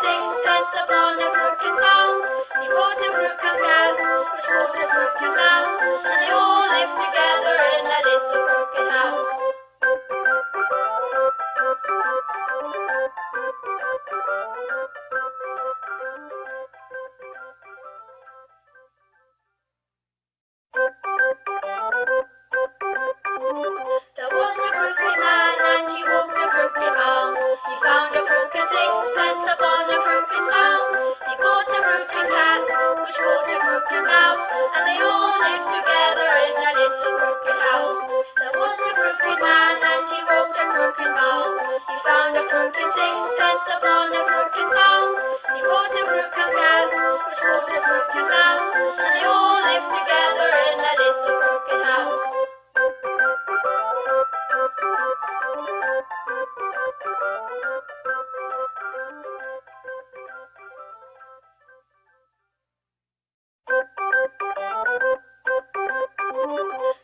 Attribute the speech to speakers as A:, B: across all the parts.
A: sixpence upon a crooked sow. He bought a crooked cat, which caught a crooked mouse, and they all lived together in a little crooked house. There was a crooked man, and he walked a crooked mile. He found a crooked sixpence upon a crooked sow. He bought a crooked cat, which caught a crooked mouse, and they all lived together in a little crooked house. There was a crooked man, and he walked a crooked mile. He found a crooked sixpence upon a crooked sow. He bought a crooked cat, which caught a crooked mouse, and they all lived together in a little crooked house.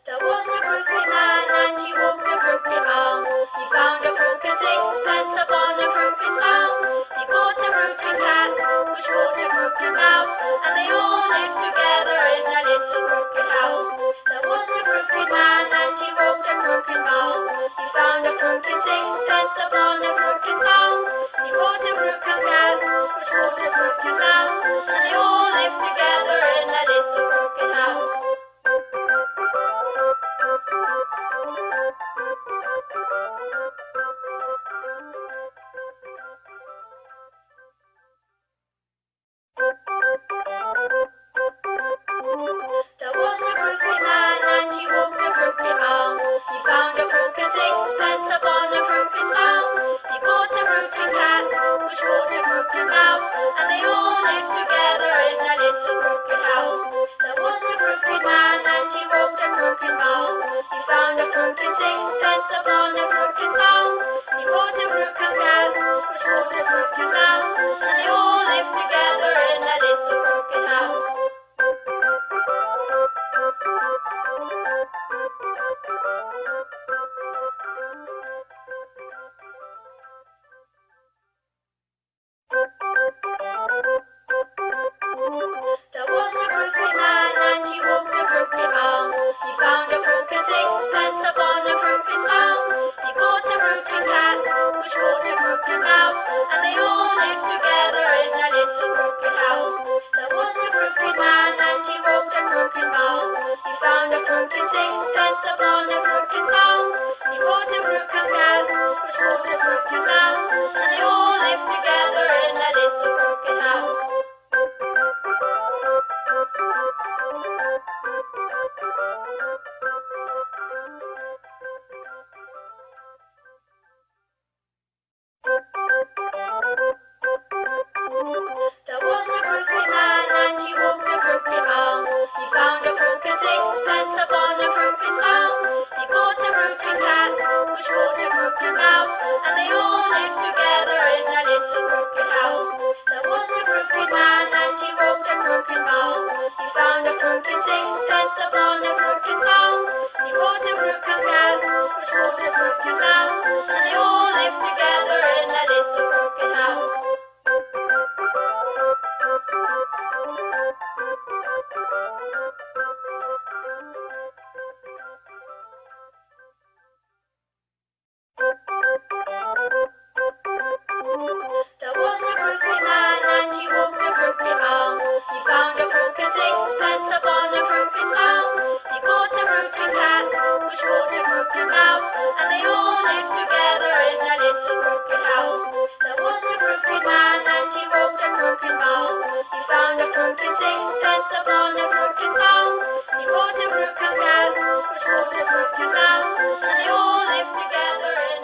A: There was a crooked man, and he walked a crooked mile. He found a crooked sixpence upon a crooked sow. He bought a crooked cat, which caught a crooked mouse, and they all lived together in a little crooked house. There was a crooked man, and he walked a crooked mile. He found a crooked sixpence upon a crooked sow. He bought a crooked cat, which caught a crooked mouse, and they all lived together in a little crooked house. There was a crooked man, and he walked a crooked mile. He found a crooked sixpence upon a crooked sow. He bought a crooked cat, which caught a crooked mouse, and they all lived together in a little crooked house. There was a crooked man, and he walked a crooked mile. He found a crooked sixpence upon a crooked sow. He bought a crooked cat, which caught a crooked mouse, and they all lived together in a little crooked house. There was a crooked man, and he walked a crooked mile. He found a crooked sixpence upon a crooked sow. He bought a crooked cat, which caught a crooked mouse, and they all lived together in a little crooked house. There was a crooked man, and he walked a crooked mile. He found a crooked sixpence upon a crooked sow. He bought a crooked cat, which caught a crooked mouse, and they all lived together in a little crooked house. There was a crooked man, and he walked a crooked mile. He found a crooked sixpence upon a crooked sow. He bought a crooked cat, which caught a crooked mouse, and they all lived together in a little crooked house. There was a crooked man, and he walked a crooked mile. He found a crooked sixpence upon a crooked sow. He bought a crooked cat, which caught a crooked mouse, and they all lived together in a little crooked house. There was a crooked man, and he walked a crooked mile. He found a crooked sixpence upon a crooked sow. He bought a crooked cat, which caught a crooked mouse, and they all lived together in a little crooked house. There was a crooked man, and he walked a crooked mile. He found a crooked sixpence upon a crooked sow. He bought a crooked cat, which caught a crooked mouse, and they all lived together in